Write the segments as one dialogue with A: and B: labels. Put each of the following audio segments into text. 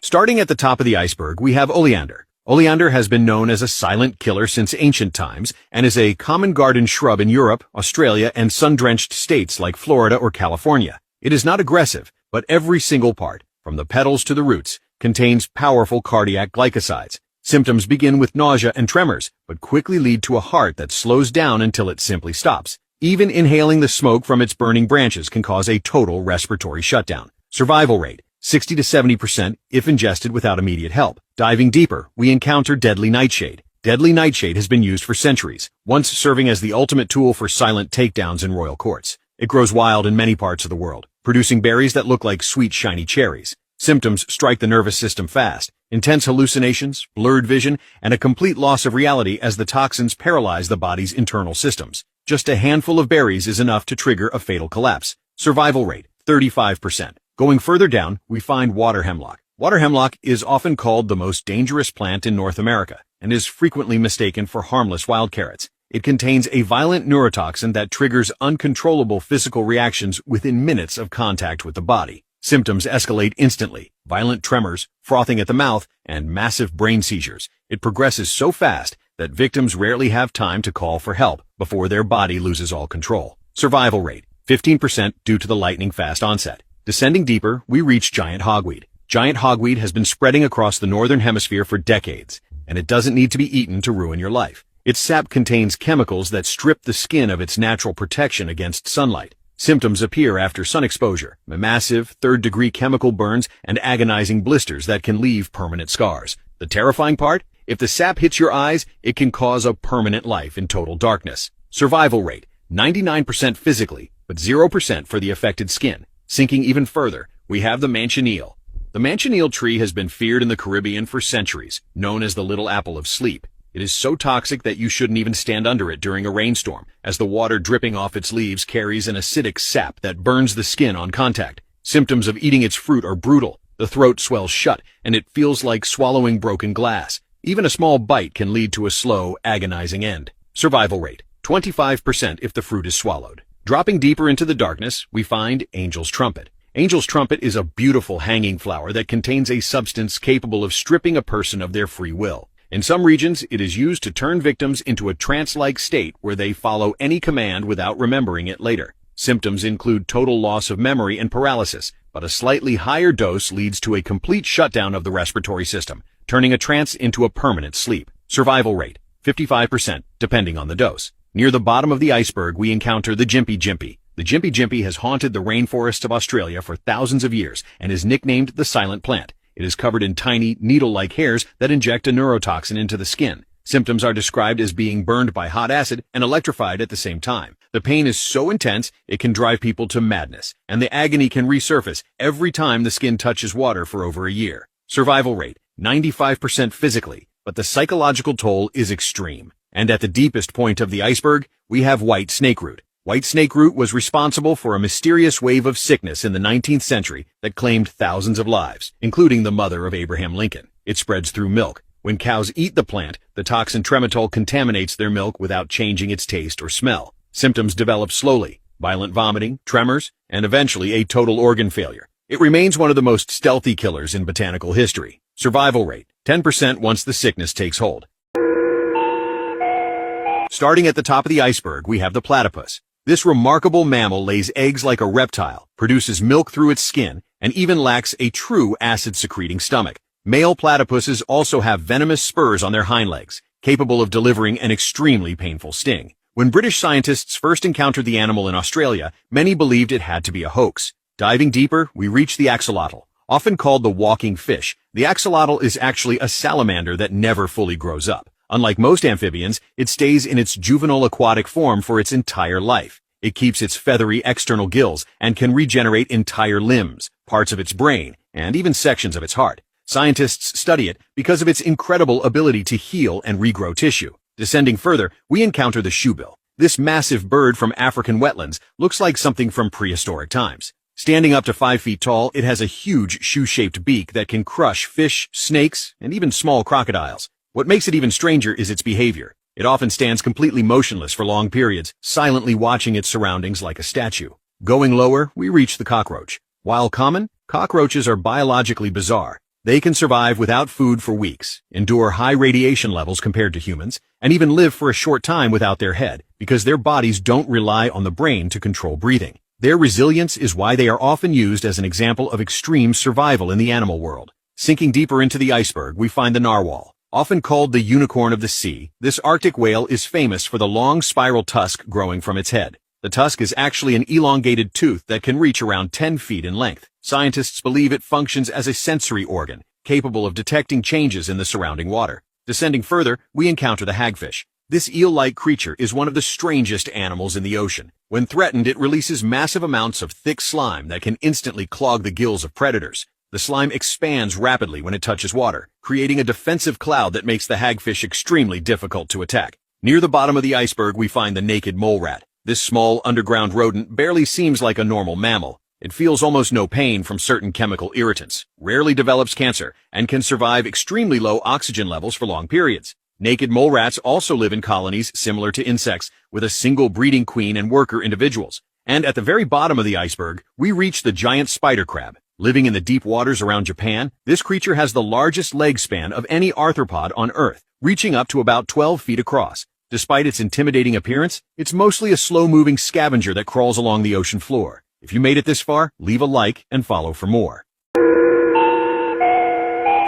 A: Starting at the top of the iceberg, we have oleander. Oleander has been known as a silent killer since ancient times and is a common garden shrub in Europe, Australia, and sun-drenched states like Florida or California. It is not aggressive, but every single part, from the petals to the roots, contains powerful cardiac glycosides. Symptoms begin with nausea and tremors, but quickly lead to a heart that slows down until it simply stops. Even inhaling the smoke from its burning branches can cause a total respiratory shutdown. Survival rate, 60 to 70% if ingested without immediate help. Diving deeper, we encounter deadly nightshade. Deadly nightshade has been used for centuries, once serving as the ultimate tool for silent takedowns in royal courts. It grows wild in many parts of the world, producing berries that look like sweet, shiny cherries. Symptoms strike the nervous system fast. Intense hallucinations, blurred vision, and a complete loss of reality as the toxins paralyze the body's internal systems. Just a handful of berries is enough to trigger a fatal collapse. Survival rate, 35%. Going further down, we find water hemlock. Water hemlock is often called the most dangerous plant in North America and is frequently mistaken for harmless wild carrots. It contains a violent neurotoxin that triggers uncontrollable physical reactions within minutes of contact with the body. Symptoms escalate instantly: violent tremors, frothing at the mouth, and massive brain seizures. It progresses so fast that victims rarely have time to call for help before their body loses all control. Survival rate, 15% due to the lightning-fast onset. Descending deeper, we reach giant hogweed. Giant hogweed has been spreading across the northern hemisphere for decades, and it doesn't need to be eaten to ruin your life. Its sap contains chemicals that strip the skin of its natural protection against sunlight. Symptoms appear after sun exposure: massive, third-degree chemical burns and agonizing blisters that can leave permanent scars. The terrifying part? If the sap hits your eyes, it can cause a permanent life in total darkness. Survival rate, 99% physically, but 0% for the affected skin. Sinking even further, we have the manchineel. The manchineel tree has been feared in the Caribbean for centuries, known as the little apple of sleep. It is so toxic that you shouldn't even stand under it during a rainstorm, as the water dripping off its leaves carries an acidic sap that burns the skin on contact. Symptoms of eating its fruit are brutal. The throat swells shut, and it feels like swallowing broken glass. Even a small bite can lead to a slow, agonizing end. Survival rate, 25% if the fruit is swallowed. Dropping deeper into the darkness, we find angel's trumpet. Angel's trumpet is a beautiful hanging flower that contains a substance capable of stripping a person of their free will. In some regions, it is used to turn victims into a trance-like state where they follow any command without remembering it later. Symptoms include total loss of memory and paralysis, but a slightly higher dose leads to a complete shutdown of the respiratory system, turning a trance into a permanent sleep. Survival rate, 55%, depending on the dose. Near the bottom of the iceberg, we encounter the Gympie Gympie. The Gympie Gympie has haunted the rainforests of Australia for thousands of years and is nicknamed the silent plant. It is covered in tiny, needle-like hairs that inject a neurotoxin into the skin. Symptoms are described as being burned by hot acid and electrified at the same time. The pain is so intense, it can drive people to madness, and the agony can resurface every time the skin touches water for over a year. Survival rate, 95% physically, but the psychological toll is extreme. And at the deepest point of the iceberg, we have white snakeroot. White snakeroot was responsible for a mysterious wave of sickness in the 19th century that claimed thousands of lives, including the mother of Abraham Lincoln. It spreads through milk. When cows eat the plant, the toxin trematol contaminates their milk without changing its taste or smell. Symptoms develop slowly: violent vomiting, tremors, and eventually a total organ failure. It remains one of the most stealthy killers in botanical history. Survival rate, 10% once the sickness takes hold. Starting at the top of the iceberg, we have the platypus. This remarkable mammal lays eggs like a reptile, produces milk through its skin, and even lacks a true acid-secreting stomach. Male platypuses also have venomous spurs on their hind legs, capable of delivering an extremely painful sting. When British scientists first encountered the animal in Australia, many believed it had to be a hoax. Diving deeper, we reach the axolotl. Often called the walking fish, the axolotl is actually a salamander that never fully grows up. Unlike most amphibians, it stays in its juvenile aquatic form for its entire life. It keeps its feathery external gills and can regenerate entire limbs, parts of its brain, and even sections of its heart. Scientists study it because of its incredible ability to heal and regrow tissue. Descending further, we encounter the shoebill. This massive bird from African wetlands looks like something from prehistoric times. Standing up to 5 feet tall, it has a huge shoe-shaped beak that can crush fish, snakes, and even small crocodiles. What makes it even stranger is its behavior. It often stands completely motionless for long periods, silently watching its surroundings like a statue. Going lower, we reach the cockroach. While common, cockroaches are biologically bizarre. They can survive without food for weeks, endure high radiation levels compared to humans, and even live for a short time without their head, because their bodies don't rely on the brain to control breathing. Their resilience is why they are often used as an example of extreme survival in the animal world. Sinking deeper into the iceberg, we find the narwhal. Often called the unicorn of the sea, this Arctic whale is famous for the long spiral tusk growing from its head. The tusk is actually an elongated tooth that can reach around 10 feet in length. Scientists believe it functions as a sensory organ, capable of detecting changes in the surrounding water. Descending further, we encounter the hagfish. This eel-like creature is one of the strangest animals in the ocean. When threatened, it releases massive amounts of thick slime that can instantly clog the gills of predators. The slime expands rapidly when it touches water, creating a defensive cloud that makes the hagfish extremely difficult to attack. Near the bottom of the iceberg, we find the naked mole rat. This small underground rodent barely seems like a normal mammal. It feels almost no pain from certain chemical irritants, rarely develops cancer, and can survive extremely low oxygen levels for long periods. Naked mole rats also live in colonies similar to insects, with a single breeding queen and worker individuals. And at the very bottom of the iceberg, we reach the giant spider crab. Living in the deep waters around Japan, this creature has the largest leg span of any arthropod on Earth, reaching up to about 12 feet across. Despite its intimidating appearance, it's mostly a slow-moving scavenger that crawls along the ocean floor. If you made it this far, leave a like and follow for more.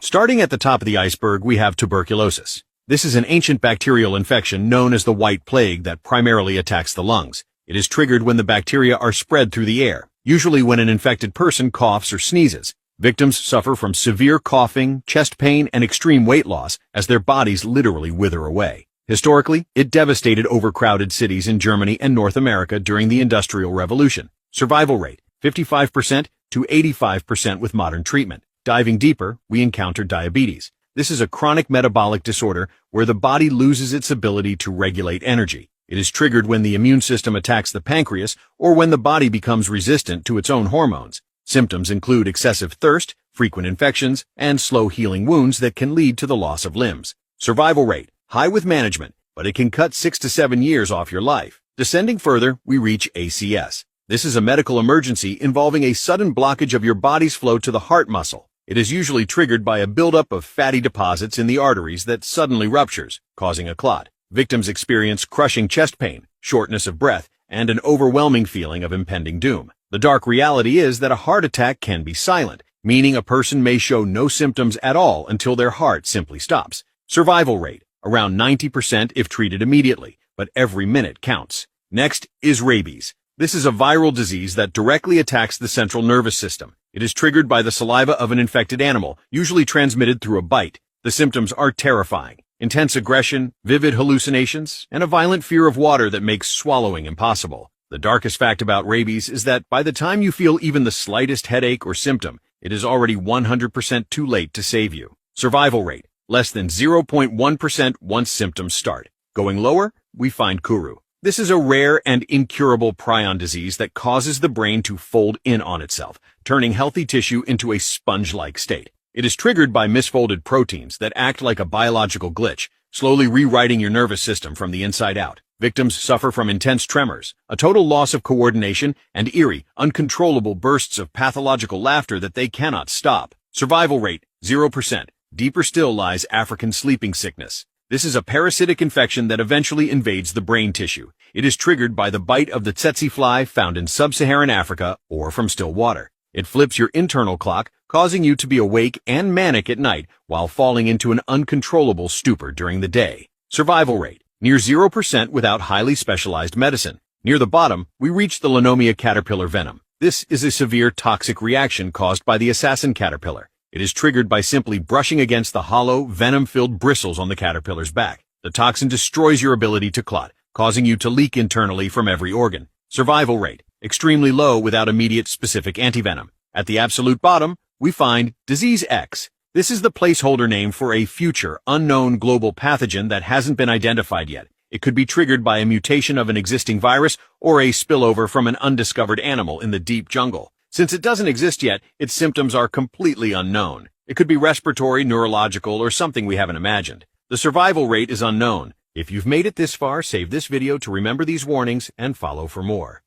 A: Starting at the top of the iceberg, we have tuberculosis. This is an ancient bacterial infection known as the White Plague that primarily attacks the lungs. It is triggered when the bacteria are spread through the air, usually when an infected person coughs or sneezes. Victims suffer from severe coughing, chest pain, and extreme weight loss as their bodies literally wither away. Historically, it devastated overcrowded cities in Germany and North America during the Industrial Revolution. Survival rate, 55% to 85% with modern treatment. Diving deeper, we encounter diabetes. This is a chronic metabolic disorder where the body loses its ability to regulate energy. It is triggered when the immune system attacks the pancreas or when the body becomes resistant to its own hormones. Symptoms include excessive thirst, frequent infections, and slow-healing wounds that can lead to the loss of limbs. Survival rate, high with management, but it can cut 6 to 7 years off your life. Descending further, we reach ACS. This is a medical emergency involving a sudden blockage of your body's flow to the heart muscle. It is usually triggered by a buildup of fatty deposits in the arteries that suddenly ruptures, causing a clot. Victims experience crushing chest pain, shortness of breath, and an overwhelming feeling of impending doom. The dark reality is that a heart attack can be silent, meaning a person may show no symptoms at all until their heart simply stops. Survival rate, around 90% if treated immediately, but every minute counts. Next is rabies. This is a viral disease that directly attacks the central nervous system. It is triggered by the saliva of an infected animal, usually transmitted through a bite. The symptoms are terrifying. Intense aggression, vivid hallucinations, and a violent fear of water that makes swallowing impossible. The darkest fact about rabies is that by the time you feel even the slightest headache or symptom, it is already 100% too late to save you. Survival rate, less than 0.1% once symptoms start. Going lower, we find Kuru. This is a rare and incurable prion disease that causes the brain to fold in on itself, turning healthy tissue into a sponge-like state. It is triggered by misfolded proteins that act like a biological glitch, slowly rewriting your nervous system from the inside out. Victims suffer from intense tremors, a total loss of coordination, and eerie, uncontrollable bursts of pathological laughter that they cannot stop. Survival rate, 0%. Deeper still lies African sleeping sickness. This is a parasitic infection that eventually invades the brain tissue. It is triggered by the bite of the tsetse fly found in sub-Saharan Africa or from still water. It flips your internal clock, causing you to be awake and manic at night while falling into an uncontrollable stupor during the day. Survival rate, near 0% without highly specialized medicine. Near the bottom, we reach the Lenomia caterpillar venom. This is a severe toxic reaction caused by the assassin caterpillar. It is triggered by simply brushing against the hollow, venom-filled bristles on the caterpillar's back. The toxin destroys your ability to clot, causing you to leak internally from every organ. Survival rate, extremely low without immediate specific antivenom. At the absolute bottom, we find Disease X. This is the placeholder name for a future, unknown global pathogen that hasn't been identified yet. It could be triggered by a mutation of an existing virus or a spillover from an undiscovered animal in the deep jungle. Since it doesn't exist yet, its symptoms are completely unknown. It could be respiratory, neurological, or something we haven't imagined. The survival rate is unknown. If you've made it this far, save this video to remember these warnings and follow for more.